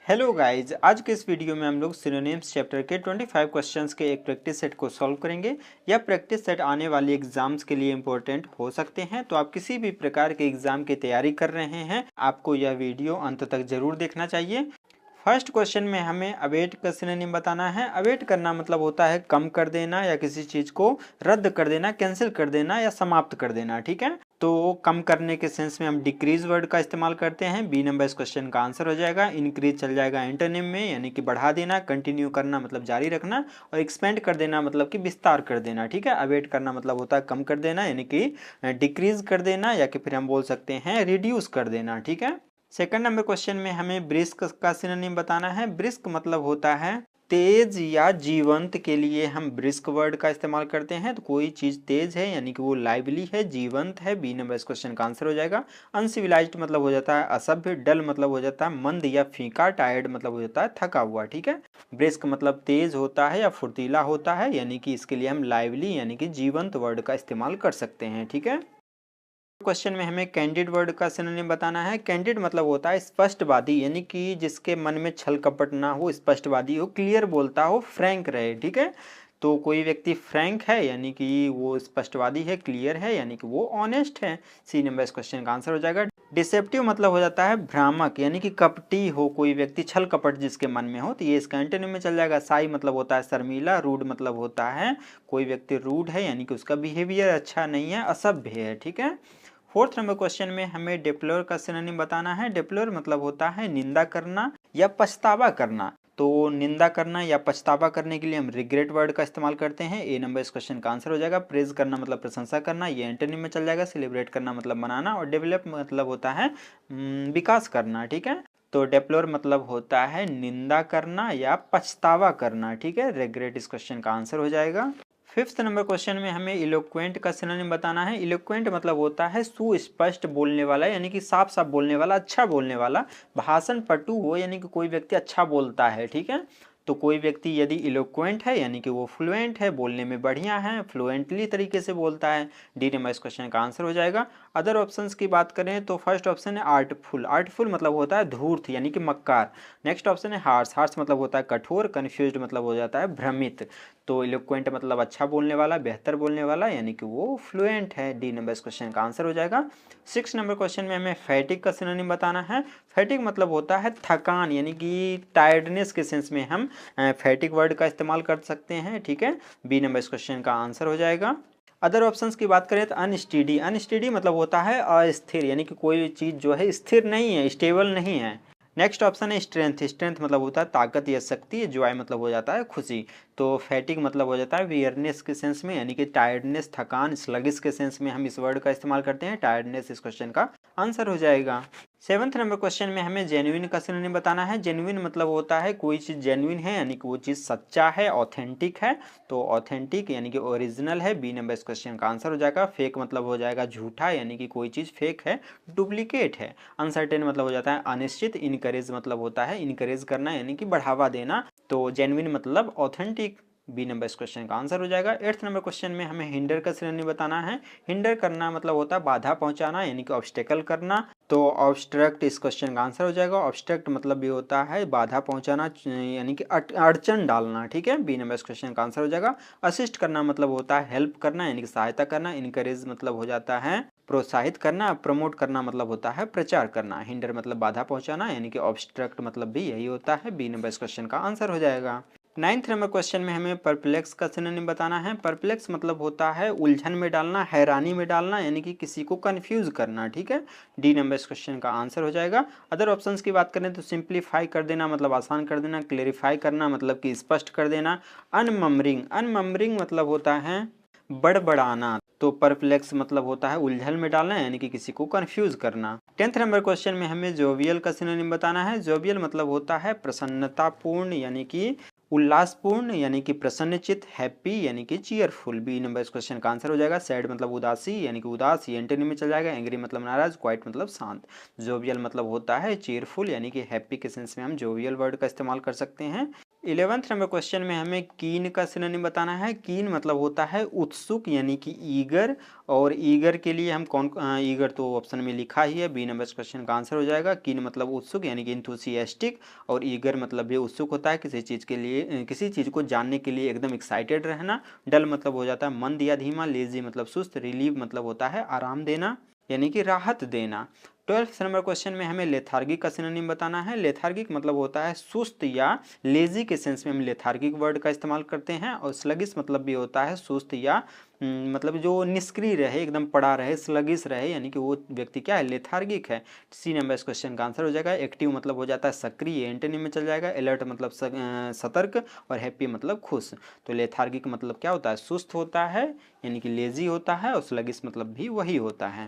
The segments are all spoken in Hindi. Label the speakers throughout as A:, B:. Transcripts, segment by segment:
A: हेलो गाइज, आज के इस वीडियो में हम लोग सिनोनिम्स चैप्टर के 25 क्वेश्चंस के एक प्रैक्टिस सेट को सॉल्व करेंगे। यह प्रैक्टिस सेट आने वाली एग्जाम्स के लिए इंपॉर्टेंट हो सकते हैं, तो आप किसी भी प्रकार के एग्जाम की तैयारी कर रहे हैं आपको यह वीडियो अंत तक जरूर देखना चाहिए। फर्स्ट क्वेश्चन में हमें अवेट का सिनोनिम बताना है। अवेट करना मतलब होता है कम कर देना या किसी चीज को रद्द कर देना, कैंसिल कर देना या समाप्त कर देना। ठीक है, तो कम करने के सेंस में हम डिक्रीज वर्ड का इस्तेमाल करते हैं। बी नंबर इस क्वेश्चन का आंसर हो जाएगा। इंक्रीज चल जाएगा एंटोनिम में, यानी कि बढ़ा देना। कंटिन्यू करना मतलब जारी रखना, और एक्सपेंड कर देना मतलब कि विस्तार कर देना। ठीक है, अवेट करना मतलब होता है कम कर देना, यानी कि डिक्रीज कर देना, या कि फिर हम बोल सकते हैं रिड्यूस कर देना। ठीक है, सेकंड नंबर क्वेश्चन में हमें ब्रिस्क का सिनोनिम बताना है। ब्रिस्क मतलब होता है तेज या जीवंत के लिए हम ब्रिस्क वर्ड का इस्तेमाल करते हैं। तो कोई चीज तेज है यानी कि वो लाइवली है, जीवंत है। बी नंबर इस क्वेश्चन का आंसर हो जाएगा। अनसिविलाइज्ड मतलब हो जाता है असभ्य। डल मतलब हो जाता है मंद या फीका। टायर्ड मतलब हो जाता है थका हुआ। ठीक है, ब्रिस्क मतलब तेज होता है या फुर्तीला होता है, यानी कि इसके लिए हम लाइवली यानी कि जीवंत वर्ड का इस्तेमाल कर सकते हैं। ठीक है, क्वेश्चन में हमें कैंडिड वर्ड का सिनोनिम बताना है। कैंडिड मतलब होता है स्पष्टवादी, यानी कि जिसके मन में छल कपट ना हो, स्पष्टवादी हो, क्लियर बोलता हो, फ्रैंक रहे। ठीक है, तो कोई व्यक्ति फ्रैंक है यानी कि वो स्पष्टवादी है, क्लियर है यानी कि वो ऑनेस्ट है। सी नंबर इस क्वेश्चन का आंसर हो जाएगा। डिसेप्टिव मतलब हो जाता है भ्रामक, यानी कि कपटी हो कोई व्यक्ति, छल कपट जिसके मन में हो, तो ये इसका एंटोनिम में चल जाएगा। साई मतलब होता है शर्मीला। रूड मतलब होता है कोई व्यक्ति रूड है, यानी कि उसका बिहेवियर अच्छा नहीं है, असभ्य है। ठीक है, फोर्थ नंबर क्वेश्चन में हमें डिप्लोर का सिनोनिम बताना है। डिप्लोर मतलब होता है निंदा करना या पछतावा करना। तो निंदा करना या पछतावा करने के लिए हम रिग्रेट वर्ड का इस्तेमाल करते हैं। ए नंबर इस क्वेश्चन का आंसर हो जाएगा। प्रेज करना मतलब प्रशंसा करना, ये एंटोनिम में चल जाएगा। सेलिब्रेट करना मतलब मनाना, और डेवलप मतलब होता है विकास करना। ठीक है, तो डेप्लोर मतलब होता है निंदा करना या पछतावा करना। ठीक है, रिग्रेट इस क्वेश्चन का आंसर हो जाएगा। फिफ्थ नंबर क्वेश्चन में हमें इलोक्वेंट का सिनोनिम बताना है। इलोक्वेंट मतलब होता है सुस्पष्ट बोलने वाला, यानी कि साफ साफ बोलने वाला, अच्छा बोलने वाला। भाषण पटु हो, यानी कि कोई व्यक्ति अच्छा बोलता है। ठीक है, तो कोई व्यक्ति यदि इलोक्वेंट है यानी कि वो फ्लुएंट है, बोलने में बढ़िया है, फ्लुएंटली तरीके से बोलता है। डी नंबर इस क्वेश्चन का आंसर हो जाएगा। अदर ऑप्शंस की बात करें तो फर्स्ट ऑप्शन है आर्टफुल। आर्टफुल मतलब होता है धूर्त यानी कि मक्कार। नेक्स्ट ऑप्शन है हार्श। हार्श मतलब होता है कठोर। कन्फ्यूज्ड मतलब हो जाता है भ्रमित। तो इलोक्वेंट मतलब अच्छा बोलने वाला, बेहतर बोलने वाला, यानी कि वो फ्लुएंट है। डी नंबर इस क्वेश्चन का आंसर हो जाएगा। सिक्स नंबर क्वेश्चन में हमें फैटिक का सिनोनिम बताना है। फैटिक मतलब होता है थकान, यानी कि टायर्डनेस के सेंस में हम फैटिक वर्ड का इस्तेमाल कर सकते हैं। ठीक है, बी नंबर इस क्वेश्चन का आंसर हो जाएगा। अदर ऑप्शंस की बात करें तो अनस्टीडी। अनस्टीडी मतलब होता है अस्थिर, यानी कि कोई चीज़ जो है स्थिर नहीं है, स्टेबल नहीं है। नेक्स्ट ऑप्शन है स्ट्रेंथ। स्ट्रेंथ मतलब होता है ताकत या शक्ति। जॉय मतलब हो जाता है खुशी। तो फैटिक मतलब हो जाता है वियरनेस के सेंस में, यानी कि टायर्डनेस, थकान। स्लगिश के सेंस में हम इस वर्ड का इस्तेमाल करते हैं। टायर्डनेस इस क्वेश्चन का आंसर हो जाएगा। सेवंथ नंबर क्वेश्चन में हमें जेन्युइन का सिनोनिम बताना है। जेन्युइन मतलब होता है कोई चीज़ जेन्युइन है, यानी कि वो चीज़ सच्चा है, ऑथेंटिक है। तो ऑथेंटिक यानी कि ओरिजिनल है। बी नंबर इस क्वेश्चन का आंसर हो जाएगा। फेक मतलब हो जाएगा झूठा, यानी कि कोई चीज़ फेक है, डुप्लीकेट है। अनसर्टेन मतलब हो जाता है अनिश्चित। इनकरेज मतलब होता है इनकरेज करना, यानी कि बढ़ावा देना। तो जेन्युइन मतलब ऑथेंटिक। बी नंबर इस क्वेश्चन का आंसर हो जाएगा। एट्थ नंबर क्वेश्चन में हमें हिंडर का सिनोनिम बताना है। हिंडर करना मतलब होता है बाधा पहुंचाना, यानी कि ऑब्स्टेकल करना। तो ऑब्स्ट्रक्ट इस क्वेश्चन का आंसर हो जाएगा। ऑब्स्ट्रक्ट मतलब भी होता है बाधा पहुंचाना, यानी कि अड़चन डालना। ठीक है, बी नंबर इस क्वेश्चन का आंसर हो जाएगा। असिस्ट करना मतलब होता है हेल्प करना, यानी कि सहायता करना। इनकरेज मतलब हो जाता है प्रोत्साहित करना। प्रमोट करना मतलब होता है प्रचार करना। हिंडर मतलब बाधा पहुंचाना, यानी कि ऑब्स्ट्रक्ट मतलब भी यही होता है। बी नंबर इस क्वेश्चन का आंसर हो जाएगा। नाइन्थ नंबर क्वेश्चन में हमें परप्लेक्स का सिनोनिम बताना है। परप्लेक्स मतलब होता है उलझन में डालना, हैरानी में डालना, यानी कि किसी को कंफ्यूज करना। ठीक है, डी नंबर इस क्वेश्चन का आंसर हो जाएगा। अदर ऑप्शंस की बात करें तो सिंप्लीफाई कर देना मतलब आसान कर देना। क्लेरिफाई करना मतलब कि स्पष्ट कर देना। अनममरिंग। अनममरिंग मतलब होता है बड़बड़ाना। तो परप्लेक्स मतलब होता है उलझन में डालना, यानी कि किसी को कंफ्यूज करना। टेंथ नंबर क्वेश्चन में हमें जोवियल का सिनोनिम बताना है। जोवियल मतलब होता है प्रसन्नतापूर्ण, यानी कि उल्लासपूर्ण, यानी कि प्रसन्नचित। हैप्पी यानी कि चीयरफुल। बी नंबर इस क्वेश्चन का आंसर हो जाएगा। सैड मतलब उदासी, यानी कि उदास, ये एंटोनिम में चल जाएगा। एंग्री मतलब नाराज। क्वाइट मतलब शांत। जोवियल मतलब होता है चीयरफुल, यानी कि हैप्पी के सेंस में हम जोवियल वर्ड का इस्तेमाल कर सकते हैं। 11th नंबर क्वेश्चन में हमें कीन का सिनोनिम बताना है। कीन मतलब होता है उत्सुक यानी कि ईगर, और ईगर के लिए हम कौन ईगर तो ऑप्शन में लिखा ही है, बी नंबर क्वेश्चन का आंसर हो जाएगा। कीन मतलब उत्सुक यानी कि इंथुसियास्टिक, और ईगर मतलब भी उत्सुक होता है किसी चीज़ के लिए, किसी चीज़ को जानने के लिए एकदम एक्साइटेड रहना। डल मतलब हो जाता है मंद या धीमा। लेजी मतलब सुस्त। रिलीव मतलब होता है आराम देना यानी कि राहत देना। 12th नंबर क्वेश्चन में हमें लेथार्गिक का सिनोनिम बताना है। लेथार्गिक मतलब होता है सुस्त या लेजी के सेंस में हम लेथार्गिक वर्ड का इस्तेमाल करते हैं। और स्लगिश मतलब भी होता है सुस्त या मतलब जो निष्क्रिय रहे, एकदम पड़ा रहे, स्लगिश रहे, यानी कि वो व्यक्ति क्या है, लेथार्गिक है। सी नंबर इस क्वेश्चन का आंसर हो जाएगा। एक्टिव मतलब हो जाता है सक्रिय, एंटोनिम में चल जाएगा। अलर्ट मतलब सतर्क, और हैप्पी मतलब खुश। तो लेथार्गिक मतलब क्या होता है, सुस्त होता है यानी कि लेजी होता है, और स्लगिश मतलब भी वही होता है।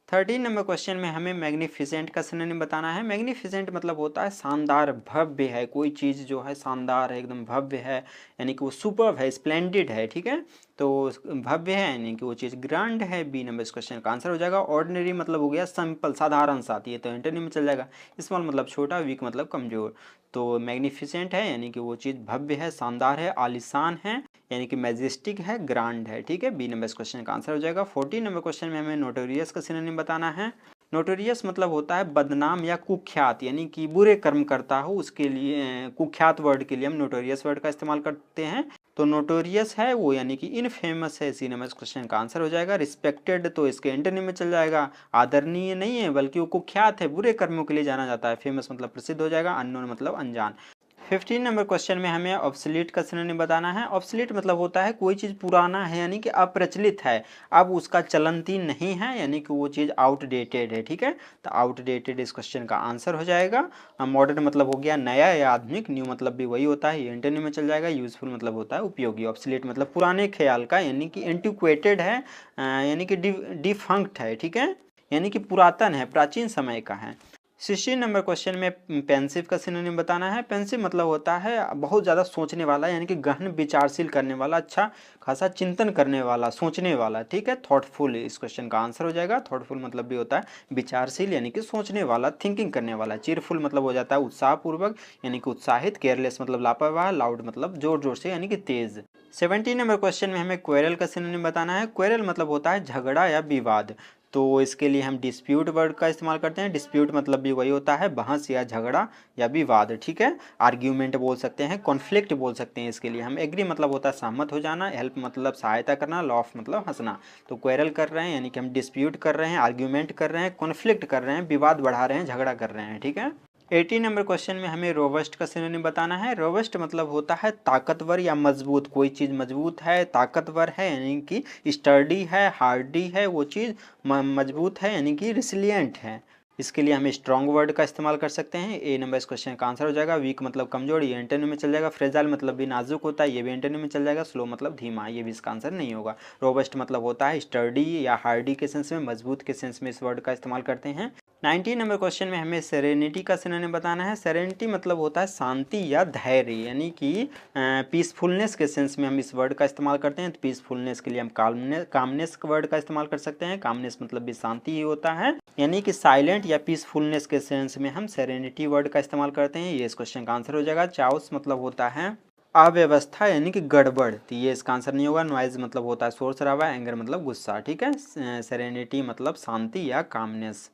A: 13 नंबर क्वेश्चन में हमें मैग्निफिसेंट का सिनोनिम बताना है। मैग्निफिसेंट मतलब होता है शानदार, भव्य है, कोई चीज़ जो है शानदार है, एकदम भव्य है, यानी कि वो सुपर्ब है, स्प्लेंडेड है, ठीक है। तो भव्य है यानी कि वो चीज़ ग्रैंड है। बी नंबर इस क्वेश्चन का आंसर हो जाएगा। ऑर्डिनरी मतलब हो गया सिंपल, साधारण सा, ये तो एंटोनिम में चल जाएगा। स्मॉल मतलब छोटा, वीक मतलब कमजोर। तो मैग्निफिसेंट है यानी कि वो चीज़ भव्य है, शानदार है, आलिशान है, यानी कि मैजेस्टिक है, ग्रांड है, ठीक है। बी नंबर इस क्वेश्चन का आंसर हो जाएगा। 14 नंबर क्वेश्चन में हमें नोटोरियस का सिनोनिम बताना है। नोटोरियस मतलब होता है बदनाम या कुख्यात, यानी कि बुरे कर्म करता हो उसके लिए, कुख्यात वर्ड के लिए हम नोटोरियस वर्ड का इस्तेमाल करते हैं। तो नोटोरियस है वो यानी कि इनफेमस है। सी नंबर इस क्वेश्चन का आंसर हो जाएगा। रिस्पेक्टेड तो इसके एंटोनिम में चल जाएगा, आदरणीय नहीं है बल्कि वो कुख्यात है, बुरे कर्मों के लिए जाना जाता है। फेमस मतलब प्रसिद्ध हो जाएगा। अननोन मतलब अनजान। 15 नंबर क्वेश्चन में हमें ऑब्सोलीट का सिनोनिम बताना है। ऑब्सोलीट मतलब होता है कोई चीज़ पुराना है यानी कि अप्रचलित है, अब उसका चलनती नहीं है, यानी कि वो चीज़ आउटडेटेड है, ठीक है। तो आउटडेटेड इस क्वेश्चन का आंसर हो जाएगा। मॉडर्न मतलब हो गया नया या आधुनिक। न्यू मतलब भी वही होता है, ये एंटोनिम में चल जाएगा। यूजफुल मतलब होता है उपयोगी। ऑब्सोलीट मतलब पुराने ख्याल का, यानी कि एंटिक्वेटेड है, यानी कि डिफंक्ट है, ठीक है, यानी कि पुरातन है, प्राचीन समय का है। 16 नंबर क्वेश्चन में पेंसिव का सिनोनिम बताना है। पेंसिव मतलब होता है बहुत ज़्यादा सोचने वाला, यानी कि गहन विचारशील करने वाला, अच्छा खासा चिंतन करने वाला, सोचने वाला, ठीक है। थॉटफुल इस क्वेश्चन का आंसर हो जाएगा। थॉटफुल मतलब भी होता है विचारशील यानी कि सोचने वाला, थिंकिंग करने वाला। चीयरफुल मतलब हो जाता है उत्साहपूर्वक यानी कि उत्साहित। केयरलेस मतलब लापरवाह। लाउड मतलब जोर जोर से यानी कि तेज। 17 नंबर क्वेश्चन में हमें क्वेरल का सिनोनिम बताना है। क्वेरल मतलब होता है झगड़ा या विवाद। तो इसके लिए हम डिस्प्यूट वर्ड का इस्तेमाल करते हैं। डिस्प्यूट मतलब भी वही होता है बहस या झगड़ा या विवाद, ठीक है। आर्ग्यूमेंट बोल सकते हैं, कॉन्फ्लिक्ट बोल सकते हैं इसके लिए हम। एग्री मतलब होता है सहमत हो जाना। हेल्प मतलब सहायता करना। लॉफ मतलब हंसना। तो क्वेरल कर रहे हैं यानी कि हम डिस्प्यूट कर रहे हैं, आर्ग्यूमेंट कर रहे हैं, कॉन्फ्लिक्ट कर रहे हैं, विवाद बढ़ा रहे हैं, झगड़ा कर रहे हैं, ठीक है। 18 नंबर क्वेश्चन में हमें रोबस्ट का सिनोनिम बताना है। रोबस्ट मतलब होता है ताकतवर या मजबूत, कोई चीज़ मजबूत है, ताकतवर है यानी कि स्टर्डी है, हार्डी है, वो चीज़ मजबूत है यानी कि रिसिलियंट है। इसके लिए हम स्ट्रॉन्ग वर्ड का इस्तेमाल कर सकते हैं। ए नंबर इस क्वेश्चन का आंसर हो जाएगा। वीक मतलब कमजोर, ये एंटोनिम में चल जाएगा। फ्रेजाइल मतलब भी नाजुक होता है, ये भी एंटोनिम में चल जाएगा। स्लो मतलब धीमा, ये भी इसका आंसर नहीं होगा। रोबस्ट मतलब होता है स्टर्डी या हार्डी के सेंस में, मजबूत के सेंस में इस वर्ड का इस्तेमाल करते हैं। 19 नंबर क्वेश्चन में हमें सेरेनिटी का सिनोनिम बताना है। सेरेनिटी मतलब होता है शांति या धैर्य, यानी कि पीसफुलनेस के सेंस में हम इस वर्ड का इस्तेमाल करते हैं। तो पीसफुलनेस के लिए हम कामनेस वर्ड का इस्तेमाल कर सकते हैं। कामनेस मतलब भी शांति ही होता है, यानी कि साइलेंट या पीसफुलनेस के सेंस में हम सेरेनिटी वर्ड का इस्तेमाल करते हैं। ये इस क्वेश्चन का आंसर हो जाएगा। चाउस मतलब होता है अव्यवस्था यानी कि गड़बड़, तो ये इसका आंसर नहीं होगा। नॉइज मतलब होता है शोर शराबा। एंगर मतलब गुस्सा, ठीक है। सेरेनिटी मतलब शांति या कामनेस,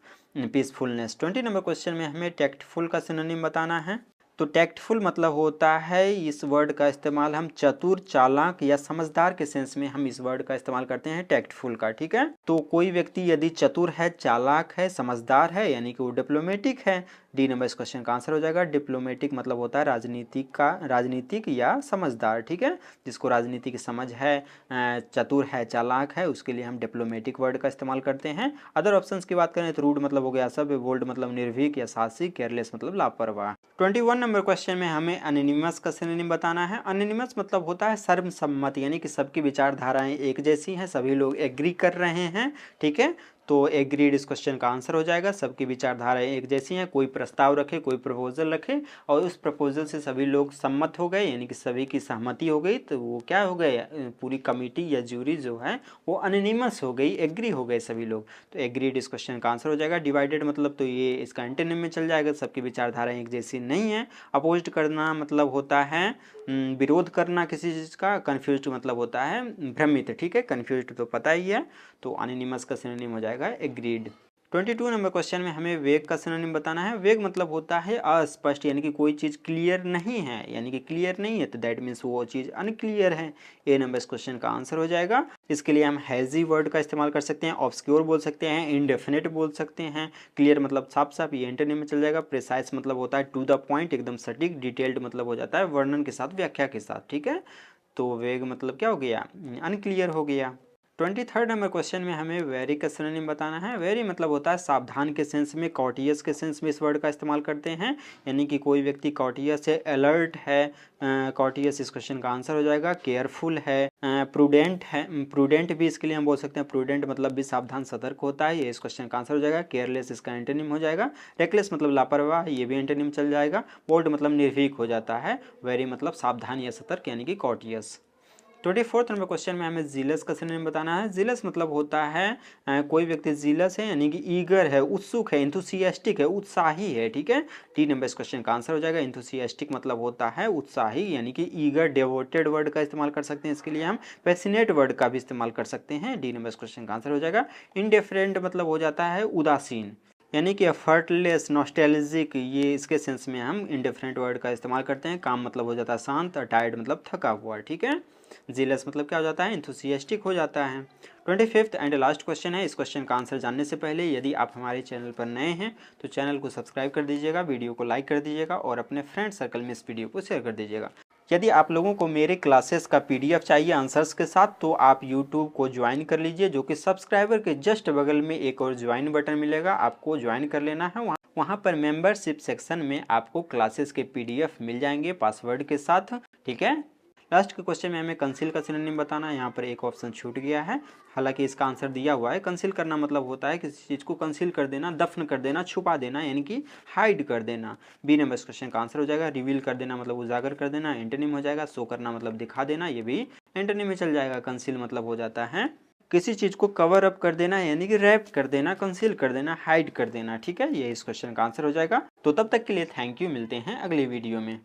A: पीसफुलनेस। 20 नंबर क्वेश्चन में हमें टैक्टफुल का सिनोनिम बताना है। तो टैक्टफुल मतलब होता है, इस वर्ड का इस्तेमाल हम चतुर, चालाक या समझदार के सेंस में हम इस वर्ड का इस्तेमाल करते हैं टैक्टफुल का, ठीक है। तो कोई व्यक्ति यदि चतुर है, चालाक है, समझदार है, यानी कि वो डिप्लोमेटिक है। डी नंबर इस क्वेश्चन का आंसर हो जाएगा। डिप्लोमेटिक मतलब होता है राजनीतिक या समझदार, ठीक है, जिसको राजनीति की समझ है, चतुर है, चालाक है, उसके लिए हम डिप्लोमेटिक वर्ड का इस्तेमाल करते हैं। अदर ऑप्शंस की बात करें तो रूड मतलब हो गया सभ्य, बोल्ड मतलब निर्भीक या साहसिक, केयरलेस मतलब लापरवाह। 21 नंबर क्वेश्चन में हमें अनोनिमस का सिनोनिम बताना है। अनोनिमस मतलब होता है सर्वसम्मत, यानी कि सबकी विचारधाराएं एक जैसी हैं, सभी लोग एग्री कर रहे हैं, ठीक है। तो एग्रीड इस क्वेश्चन का आंसर हो जाएगा। सबकी विचारधाराएं एक जैसी हैं, कोई प्रस्ताव रखे, कोई प्रपोजल रखे और उस प्रपोजल से सभी लोग सम्मत हो गए, यानी कि सभी की सहमति हो गई, तो वो क्या हो गए, पूरी कमेटी या ज्यूरी जो है वो अनोनिमस हो गई, एग्री हो गए सभी लोग। तो एग्रीड इस क्वेश्चन का आंसर हो जाएगा। डिवाइडेड मतलब तो ये इसका एंटोनिम में चल जाएगा, सबकी विचारधाराएं एक जैसी नहीं है। अपोज्ड करना मतलब होता है विरोध करना किसी चीज़ का। कन्फ्यूज्ड मतलब होता है भ्रमित, ठीक है, कन्फ्यूज्ड तो पता ही है, तो अनोनिमस का सिनोनिम हो जाएगा एग्रीड। 22 नंबर क्वेश्चन में हमें वेग का सिनोनिम बताना है। वेग मतलब होता है अस्पष्ट, यानी कि कोई चीज़ क्लियर नहीं है, यानी कि क्लियर नहीं है तो दैट मीन्स वो चीज़ अनक्लियर है। ए नंबर इस क्वेश्चन का आंसर हो जाएगा। इसके लिए हम हैजी वर्ड का इस्तेमाल कर सकते हैं, ऑब्सक्योर बोल सकते हैं, इनडेफिनेट बोल सकते हैं। क्लियर मतलब साफ साफ, ये एंटोनिम में चल जाएगा। प्रिसाइज मतलब होता है टू द पॉइंट, एकदम सटीक। डिटेल्ड मतलब हो जाता है वर्णन के साथ, व्याख्या के साथ, ठीक है। तो वेग मतलब क्या हो गया, अनक्लियर हो गया। 23 नंबर क्वेश्चन में हमें वेरी का सिनोनिम बताना है। वेरी मतलब होता है सावधान के सेंस में, कॉटियस के सेंस में इस वर्ड का इस्तेमाल करते हैं, यानी कि कोई व्यक्ति कॉटियस है, अलर्ट है। कॉटियस इस क्वेश्चन का आंसर हो जाएगा। केयरफुल है, प्रूडेंट है, प्रूडेंट भी इसके लिए हम बोल सकते हैं, प्रूडेंट मतलब भी सावधान सतर्क होता है, ये इस क्वेश्चन का आंसर हो जाएगा। केयरलेस इसका एंटोनिम हो जाएगा। रेकलेस मतलब लापरवाह, ये भी एंटोनिम चल जाएगा। बोल्ड मतलब निर्भीक हो जाता है। वेरी मतलब सावधान या सतर्क, यानी कि कॉटियस। 24 नंबर क्वेश्चन में हमें जीलस का सिनोनिम बताना है। जीलस मतलब होता है कोई व्यक्ति जीलस है, यानी कि ईगर है, उत्सुक है, इंथुसियास्टिक है, उत्साही है, ठीक है। डी नंबर इस क्वेश्चन का आंसर हो जाएगा। इंथुसियास्टिक मतलब होता है उत्साही, यानी कि ईगर, डेवोटेड वर्ड का इस्तेमाल कर सकते हैं, इसके लिए हम पैसिनेट वर्ड का भी इस्तेमाल कर सकते हैं। डी नंबर इस क्वेश्चन का आंसर हो जाएगा। इनडिफरेंट मतलब हो जाता है उदासीन, यानी कि एफर्टलेस, नॉस्टैल्जिक, ये इसके सेंस में हम इंडिफरेंट वर्ड का इस्तेमाल करते हैं। काम मतलब हो जाता है शांत, और टायर्ड मतलब थका हुआ, ठीक है। जीलस मतलब क्या हो जाता है, इंथुसियास्टिक हो जाता है। 25 एंड लास्ट क्वेश्चन है। इस क्वेश्चन का आंसर जानने से पहले यदि आप हमारे चैनल पर नए हैं तो चैनल को सब्सक्राइब कर दीजिएगा, वीडियो को लाइक कर दीजिएगा और अपने फ्रेंड सर्कल में इस वीडियो को शेयर कर दीजिएगा। यदि आप लोगों को मेरे क्लासेस का PDF चाहिए आंसर्स के साथ तो आप YouTube को ज्वाइन कर लीजिए, जो कि सब्सक्राइबर के जस्ट बगल में एक और ज्वाइन बटन मिलेगा, आपको ज्वाइन कर लेना है। वहाँ पर मेंबरशिप सेक्शन में आपको क्लासेस के PDF मिल जाएंगे पासवर्ड के साथ, ठीक है। लास्ट के क्वेश्चन में हमें कंसील का सिनोनिम बताना है। यहाँ पर एक ऑप्शन छूट गया है, हालांकि इसका आंसर दिया हुआ है। कंसील करना मतलब होता है किसी चीज़ को कंसील कर देना, दफन कर देना, छुपा देना, यानी कि हाइड कर देना। बी नंबर इस क्वेश्चन का आंसर हो जाएगा। रिवील कर देना मतलब उजागर कर देना, एंटोनिम हो जाएगा। शो करना मतलब दिखा देना, ये भी एंटोनिम में चल जाएगा। कंसील मतलब हो जाता है किसी चीज़ को कवर अप कर देना, यानी कि रैप कर देना, कंसील कर देना, हाइड कर देना, ठीक है। ये इस क्वेश्चन का आंसर हो जाएगा। तो तब तक के लिए थैंक यू, मिलते हैं अगली वीडियो में।